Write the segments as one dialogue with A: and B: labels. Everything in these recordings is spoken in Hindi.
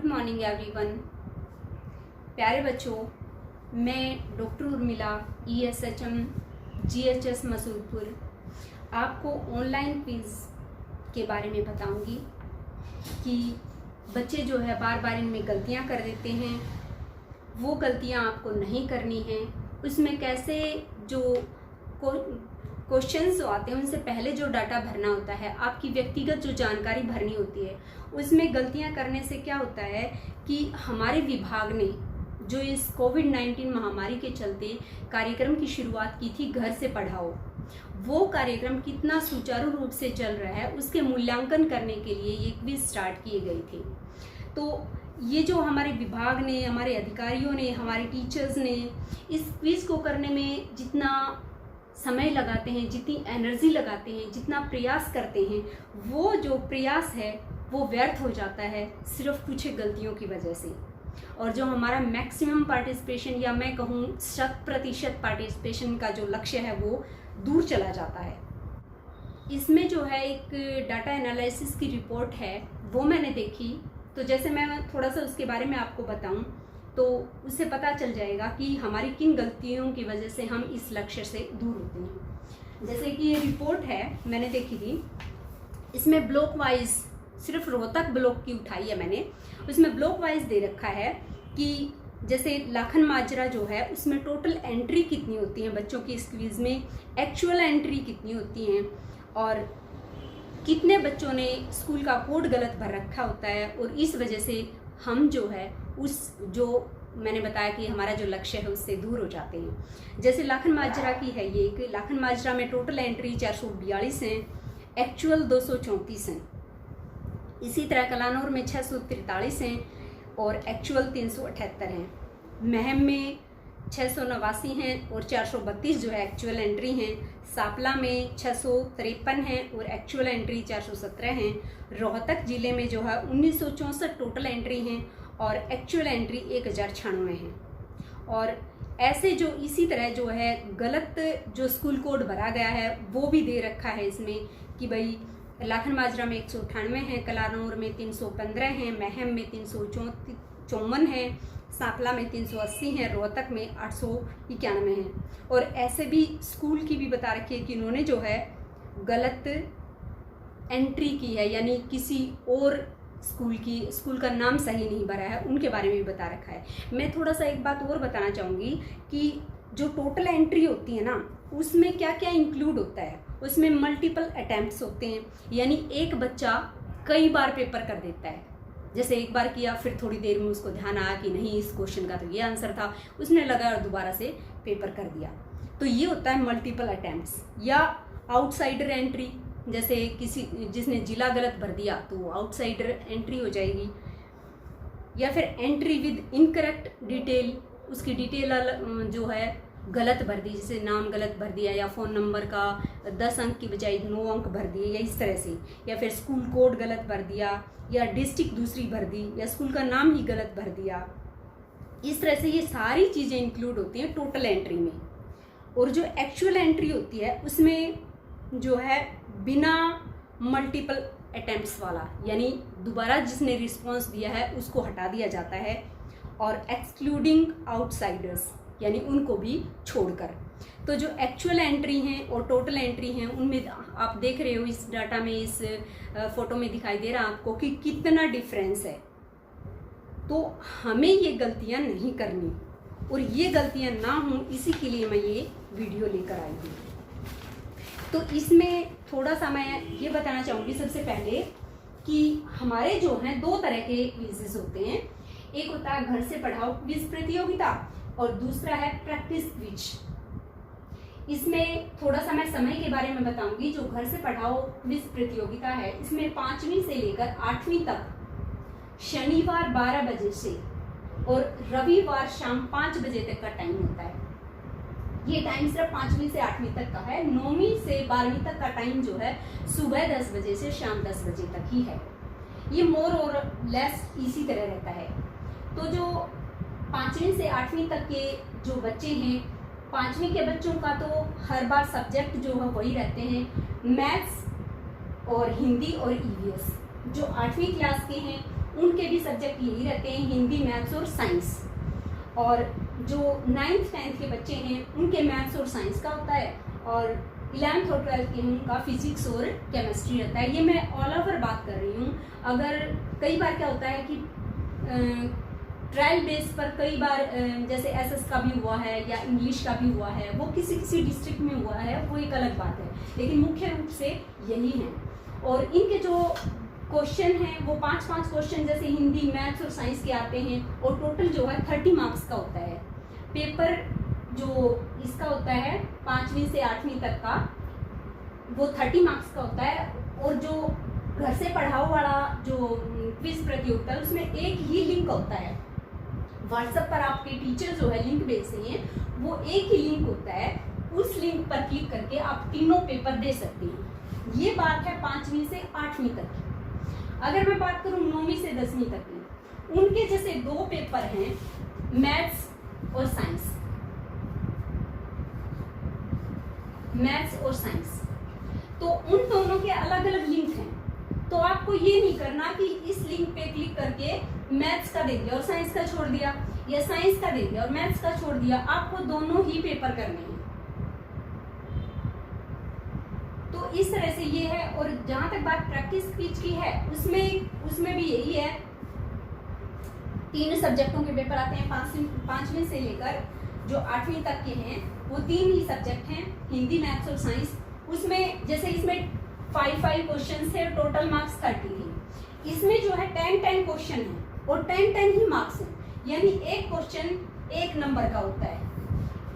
A: Good morning everyone. प्यारे बच्चों, मैं डॉक्टर उर्मिला ESHM GHS मसूरपुर आपको ऑनलाइन क्विज़ के बारे में बताऊंगी कि बच्चे जो है बार बार इनमें गलतियां कर देते हैं। वो गलतियां आपको नहीं करनी हैं। उसमें कैसे जो क्वेश्चंस जो आते हैं उनसे पहले जो डाटा भरना होता है, आपकी व्यक्तिगत जो जानकारी भरनी होती है, उसमें गलतियां करने से क्या होता है कि हमारे विभाग ने जो इस कोविड-19 महामारी के चलते कार्यक्रम की शुरुआत की थी घर से पढ़ाओ, वो कार्यक्रम कितना सुचारू रूप से चल रहा है उसके मूल्यांकन करने के लिए ये क्विज स्टार्ट किए गए थे। तो ये जो हमारे विभाग ने, हमारे अधिकारियों ने, हमारे टीचर्स ने इस क्विज को करने में जितना समय लगाते हैं, जितनी एनर्जी लगाते हैं, जितना प्रयास करते हैं, वो जो प्रयास है वो व्यर्थ हो जाता है सिर्फ कुछ गलतियों की वजह से। और जो हमारा मैक्सिमम पार्टिसिपेशन या मैं कहूँ 100% पार्टिसिपेशन का जो लक्ष्य है वो दूर चला जाता है। इसमें जो है एक डाटा एनालिसिस की रिपोर्ट है, वो मैंने देखी। तो जैसे मैं थोड़ा सा उसके बारे में आपको बताऊं तो उससे पता चल जाएगा कि हमारी किन गलतियों की वजह से हम इस लक्ष्य से दूर होते हैं। जैसे कि ये रिपोर्ट है, मैंने देखी थी। इसमें ब्लॉक वाइज, सिर्फ रोहतक ब्लॉक की उठाई है मैंने। उसमें ब्लॉक वाइज दे रखा है कि जैसे लाखन माजरा जो है उसमें टोटल एंट्री कितनी होती है बच्चों की इस क्विज में, एक्चुअल एंट्री कितनी होती हैं, और कितने बच्चों ने स्कूल का कोड गलत भर रखा होता है। और इस वजह से हम जो है उस जो मैंने बताया कि हमारा जो लक्ष्य है उससे दूर हो जाते हैं। जैसे लाखन माजरा की है ये, कि लाखन माजरा में टोटल एंट्री 442 हैं, एक्चुअल 234 हैं। इसी तरह कलानौर में 643 हैं और एक्चुअल 378 हैं। महम में 689 हैं और 432 जो है एक्चुअल एंट्री हैं। सापला में 653 हैं और एक्चुअल एंट्री 417 हैं। रोहतक जिले में जो है 1964 टोटल एंट्री हैं और एक्चुअल एंट्री 1096 हैं। और ऐसे जो इसी तरह जो है गलत जो स्कूल कोड भरा गया है वो भी दे रखा है इसमें कि भाई लाखन माजरा में 198 हैं, कलानौर में 315 हैं, महम में 354 हैं, सांपला में 380 हैं, रोहतक में 891 हैं। और ऐसे भी स्कूल की भी बता रखी है कि इन्होंने जो है गलत एंट्री की है, यानी किसी और स्कूल का नाम सही नहीं भरा है, उनके बारे में भी बता रखा है। मैं थोड़ा सा एक बात और बताना चाहूँगी कि जो टोटल एंट्री होती है ना, उसमें क्या क्या इंक्लूड होता है। उसमें मल्टीपल अटैम्प्ट्स होते हैं, यानी एक बच्चा कई बार पेपर कर देता है। जैसे एक बार किया, फिर थोड़ी देर में उसको ध्यान आया कि नहीं इस क्वेश्चन का तो ये आंसर था, उसने लगा और दोबारा से पेपर कर दिया। तो ये होता है मल्टीपल अटैम्प्ट्स। या आउटसाइडर एंट्री, जैसे किसी जिसने जिला गलत भर दिया तो आउटसाइडर एंट्री हो जाएगी। या फिर एंट्री विद इनकरेक्ट डिटेल, उसकी डिटेल जो है गलत भर दी, जैसे नाम गलत भर दिया या फ़ोन नंबर का 10 अंक की बजाय 9 अंक भर दिए, या इस तरह से। या फिर स्कूल कोड गलत भर दिया, या डिस्ट्रिक्ट दूसरी भर दी, या स्कूल का नाम ही गलत भर दिया। इस तरह से ये सारी चीज़ें इंक्लूड होती हैं टोटल एंट्री में। और जो एक्चुअल एंट्री होती है उसमें जो है बिना मल्टीपल अटेम्प्ट्स वाला, यानी दोबारा जिसने रिस्पॉन्स दिया है उसको हटा दिया जाता है, और एक्सक्लूडिंग आउटसाइडर्स, यानी उनको भी छोड़कर। तो जो एक्चुअल एंट्री हैं और टोटल एंट्री हैं उनमें आप देख रहे हो इस डाटा में, इस फोटो में दिखाई दे रहा है आपको कि कितना डिफरेंस है। तो हमें ये गलतियां नहीं करनी, और ये गलतियां ना हों इसी के लिए मैं ये वीडियो लेकर आई हूँ। तो इसमें थोड़ा सा मैं ये बताना चाहूँगी सबसे पहले कि हमारे जो हैं 2 तरह के क्विजेज होते हैं। एक होता है घर से पढ़ाओ क्विज प्रतियोगिता और दूसरा है प्रैक्टिस क्विज। इसमें थोड़ा सा मैं समय के बारे में बताऊंगी। जो घर से पढ़ाओ क्विज प्रतियोगिता है, इसमें 5वीं से लेकर 8वीं तक शनिवार 12 बजे से और रविवार शाम 5 बजे तक का टाइम होता है। ये टाइम सिर्फ 5वीं से 8वीं तक का है। 9वीं से 12वीं तक का टाइम जो है सुबह 10 बजे से शाम 10 बजे तक ही है। ये मोर और लेस इसी तरह रहता है। तो जो 5वीं से 8वीं तक के जो बच्चे हैं, 5वीं के बच्चों का तो हर बार सब्जेक्ट जो है वही रहते हैं, मैथ्स और हिंदी और EVS। जो 8वीं क्लास के हैं उनके भी सब्जेक्ट यही रहते हैं, हिंदी, मैथ्स और साइंस। और जो 9th 10th के बच्चे हैं उनके मैथ्स और साइंस का होता है, और 11th और 12th के हैं उनका फिजिक्स और केमिस्ट्री रहता है। ये मैं ऑल ओवर बात कर रही हूँ। अगर कई बार क्या होता है कि ट्रायल बेस पर कई बार जैसे एसएस का भी हुआ है या इंग्लिश का भी हुआ है, वो किसी किसी डिस्ट्रिक्ट में हुआ है, वो एक अलग बात है, लेकिन मुख्य रूप से यही है। और इनके जो क्वेश्चन हैं वो 5-5 क्वेश्चन जैसे हिंदी, मैथ्स और साइंस के आते हैं, और टोटल जो है 30 मार्क्स का होता है। पेपर जो इसका होता है 5वीं से 8वीं तक का, वो 30 मार्क्स का होता है। और जो घर से पढ़ाओ वाला जो क्विज प्रतियोगिता है उसमें एक ही लिंक होता है, व्हाट्सएप पर आपके टीचर जो है लिंक भेजते हैं, वो एक ही लिंक होता है, उस लिंक पर क्लिक करके आप तीनों पेपर दे सकते हैं। ये बात है 5वीं से 8वीं तक की। अगर मैं बात करूं 9वीं से 10वीं तक की, उनके जैसे 2 पेपर हैं, मैथ्स और साइंस, मैथ्स और साइंस, तो उन दोनों के अलग अलग लिंक हैं। तो आपको ये नहीं करना कि इस लिंक पे क्लिक करके मैथ्स का दे दिया और साइंस का छोड़ दिया, या साइंस का दे दिया और मैथ्स का छोड़ दिया। आपको दोनों ही पेपर करने हैं। तो इस तरह से ये है। और जहां तक बात प्रैक्टिस स्पीच की है, उसमें भी यही है। 3 सब्जेक्टों के पेपर आते हैं, 5वीं से लेकर जो 8वीं तक के हैं, वो 3 ही सब्जेक्ट हैं, हिंदी, मैथ्स और साइंस। उसमें जैसे इसमें 5 क्वेश्चन है, टोटल मार्क्स 30 है। इसमें जो है 10 क्वेश्चन है और 10 ही मार्क्स है, यानी एक क्वेश्चन 1 नंबर का होता है।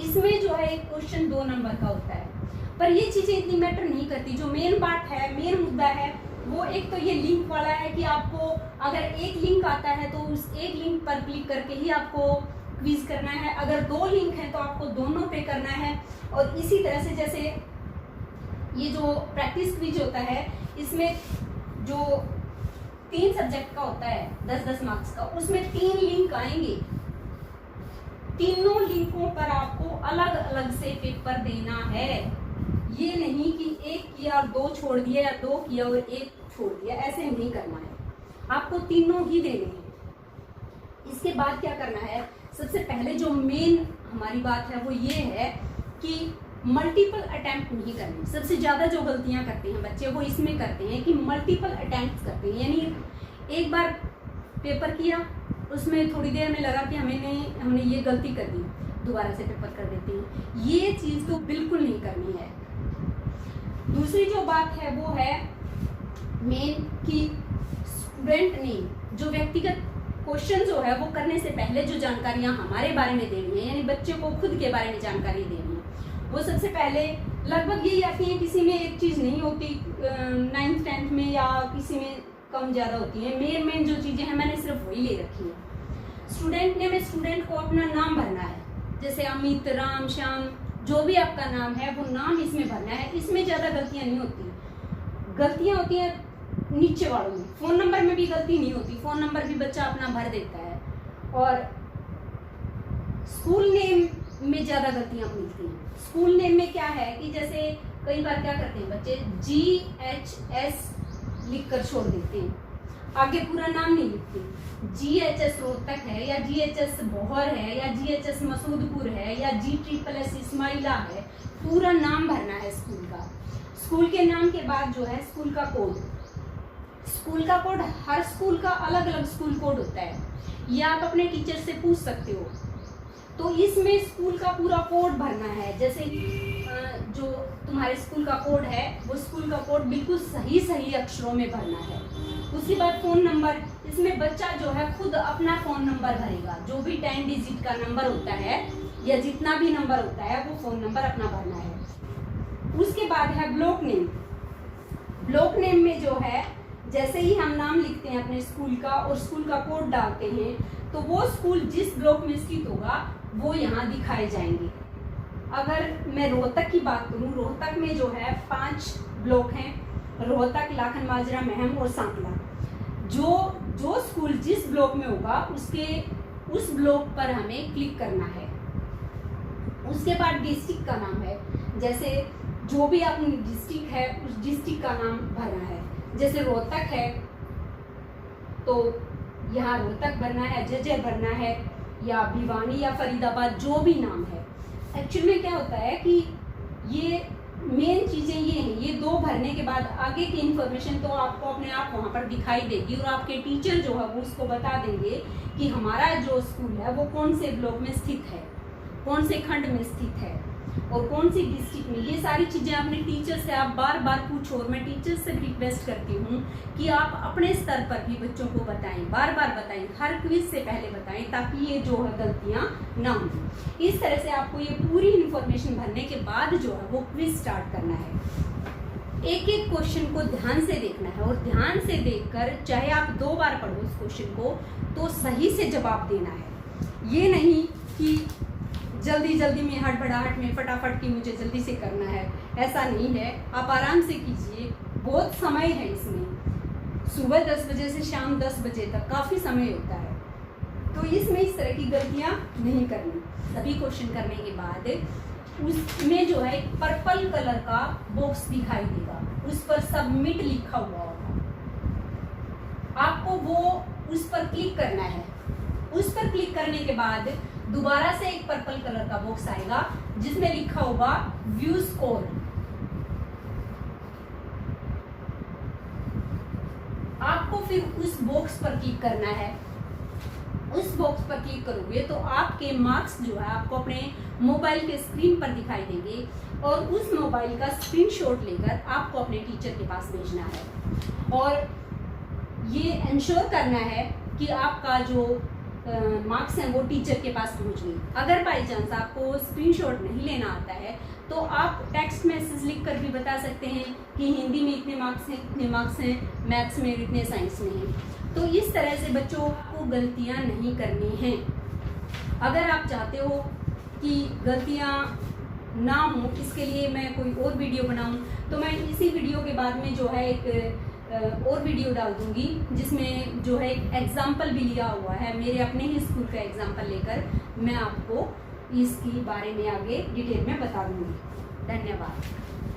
A: इसमें जो है एक क्वेश्चन 2 नंबर का होता है। पर ये चीजें इतनी मैटर नहीं करती। जो मेन बात है, मेन मुद्दा है, वो एक तो ये लिंक वाला है कि आपको अगर एक लिंक आता है तो उस एक लिंक पर क्लिक करके ही आपको क्विज करना है। अगर 2 लिंक है तो आपको दोनों पे करना है। और इसी तरह से जैसे ये जो प्रैक्टिस क्विज होता है, इसमें जो 3 सब्जेक्ट का होता है 10-10 मार्क्स का, उसमें 3 लिंक आएंगे। तीनों लिंकों पर आपको अलग अलग से पेपर देना है। ये नहीं कि 1 किया और 2 छोड़ दिया, या 2 किया और 1 छोड़ दिया, ऐसे नहीं करना है। आपको तीनों ही देने हैं। इसके बाद क्या करना है, सबसे पहले जो मेन हमारी बात है वो ये है कि मल्टीपल अटेम्प्ट नहीं करनी। सबसे ज़्यादा जो गलतियां करते हैं बच्चे वो इसमें करते हैं कि मल्टीपल अटेम्प्ट करते हैं, यानी एक बार पेपर किया, उसमें थोड़ी देर में लगा कि हमने ये गलती कर दी, दोबारा से पेपर कर देते हैं। ये चीज़ तो बिल्कुल नहीं करनी है। दूसरी जो बात है वो है मेन कि स्टूडेंट ने जो व्यक्तिगत क्वेश्चन जो है वो करने से पहले जो जानकारियां हमारे बारे में देनी है, यानी बच्चे को खुद के बारे में जानकारी देनी है, वो सबसे पहले लगभग यही आती है। किसी में एक चीज़ नहीं होती 9th 10th में, या किसी में कम ज़्यादा होती है। मेन जो चीज़ें हैं मैंने सिर्फ वही ले रखी है। स्टूडेंट ने में स्टूडेंट को अपना नाम भरना है, जैसे अमित, राम, श्याम, जो भी आपका नाम है वो नाम इसमें भरना है। इसमें ज़्यादा गलतियाँ नहीं होती। गलतियाँ होती हैं नीचे वालों में। फ़ोन नंबर में भी गलती नहीं होती, फ़ोन नंबर भी बच्चा अपना भर देता है। और स्कूल नेम में ज़्यादा गलतियाँ मिलती हैं। स्कूल नेम में क्या है कि जैसे कई बार क्या करते हैं बच्चे, GHS लिख कर छोड़ देते हैं, आगे पूरा नाम नहीं लिखते। GHS रोहतक है, या GHS भौहर है, या GHS मसूदपुर है, या GSSS इस्माइला है। पूरा नाम भरना है स्कूल का। स्कूल के नाम के बाद जो है स्कूल का कोड। स्कूल का कोड, हर स्कूल का अलग अलग स्कूल कोड होता है, ये आप अपने टीचर से पूछ सकते हो। तो इसमें स्कूल का पूरा कोड भरना है। जैसे जो तुम्हारे स्कूल का कोड है वो स्कूल का कोड बिल्कुल सही अक्षरों में भरना है। उसके बाद फ़ोन नंबर, इसमें बच्चा जो है खुद अपना फ़ोन नंबर भरेगा। जो भी 10 डिजिट का नंबर होता है या जितना भी नंबर होता है वो फ़ोन नंबर अपना भरना है। उसके बाद है ब्लॉक नेम। ब्लॉक नेम में जो है जैसे ही हम नाम लिखते हैं अपने स्कूल का और स्कूल का कोड डालते हैं, तो वो स्कूल जिस ब्लॉक में स्थित होगा वो यहाँ दिखाए जाएंगे। अगर मैं रोहतक की बात करूँ, रोहतक में जो है 5 ब्लॉक हैं, रोहतक, लाखन माजरा, महम और सांपला। जो स्कूल जिस ब्लॉक में होगा उस ब्लॉक पर हमें क्लिक करना है। उसके बाद डिस्ट्रिक्ट का नाम है, जैसे जो भी अपनी डिस्ट्रिक्ट है उस डिस्ट्रिक्ट का नाम भरना है। जैसे रोहतक है तो यहाँ रोहतक भरना है, जजर भरना है, या भिवानी या फरीदाबाद, जो भी नाम है। एक्चुअल में क्या होता है कि ये मेन चीज़ें ये हैं, ये 2 भरने के बाद आगे की इन्फॉर्मेशन तो आपको अपने आप वहाँ पर दिखाई देगी, और आपके टीचर जो है वो उसको बता देंगे कि हमारा जो स्कूल है वो कौन से ब्लॉक में स्थित है, कौन से खंड में स्थित है, और कौन सी डिस्ट्रिक्ट में। ये सारी चीज़ें अपने टीचर से आप बार बार पूछो, और मैं टीचर से रिक्वेस्ट करती हूँ कि आप अपने स्तर पर भी बच्चों को बताएं, बार बार बताएं, हर क्विज से पहले बताएं, ताकि ये जो है गलतियाँ ना हों। इस तरह से आपको ये पूरी इन्फॉर्मेशन भरने के बाद जो है वो क्विज स्टार्ट करना है। एक एक क्वेश्चन को ध्यान से देखना है, और ध्यान से देखकर चाहे आप 2 बार पढ़ो उस क्वेश्चन को, तो सही से जवाब देना है। ये नहीं कि जल्दी जल्दी में, हड़बड़ाहट में, फटाफट की मुझे जल्दी से करना है, ऐसा नहीं है। आप आराम से कीजिए, बहुत समय है इसमें, सुबह 10 बजे से शाम 10 बजे तक काफ़ी समय होता है। तो इसमें इस तरह की गलतियाँ नहीं करनी। सभी क्वेश्चन करने के बाद उसमें जो है पर्पल कलर का बॉक्स दिखाई देगा, उस पर सबमिट लिखा हुआ होगा, आपको वो उस पर क्लिक करना है। उस पर क्लिक करने के बाद दोबारा से एक पर्पल कलर का बॉक्स आएगा जिसमें लिखा होगा व्यू स्कोर। आपको फिर उस बॉक्स पर क्लिक करना है। उस बॉक्स पर क्लिक करोगे तो आपके मार्क्स जो है आपको अपने मोबाइल के स्क्रीन पर दिखाई देंगे, और उस मोबाइल का स्क्रीनशॉट लेकर आपको अपने टीचर के पास भेजना है, और ये इंश्योर करना है कि आपका जो मार्क्स हैं वो टीचर के पास पहुंच गई। अगर बाई चांस आपको स्क्रीनशॉट नहीं लेना आता है तो आप टेक्स्ट मैसेज लिख कर भी बता सकते हैं कि हिंदी में इतने मार्क्स हैं, इतने मार्क्स हैं, मैथ्स में इतने, साइंस में हैं। तो इस तरह से बच्चों को गलतियां नहीं करनी हैं। अगर आप चाहते हो कि गलतियां ना हो, इसके लिए मैं कोई और वीडियो बनाऊं, तो मैं इसी वीडियो के बाद में जो है एक और वीडियो डाल दूंगी जिसमें जो है एक एग्जाम्पल भी लिया हुआ है, मेरे अपने ही स्कूल का एग्जाम्पल लेकर मैं आपको इसके बारे में आगे डिटेल में बता दूंगी। धन्यवाद।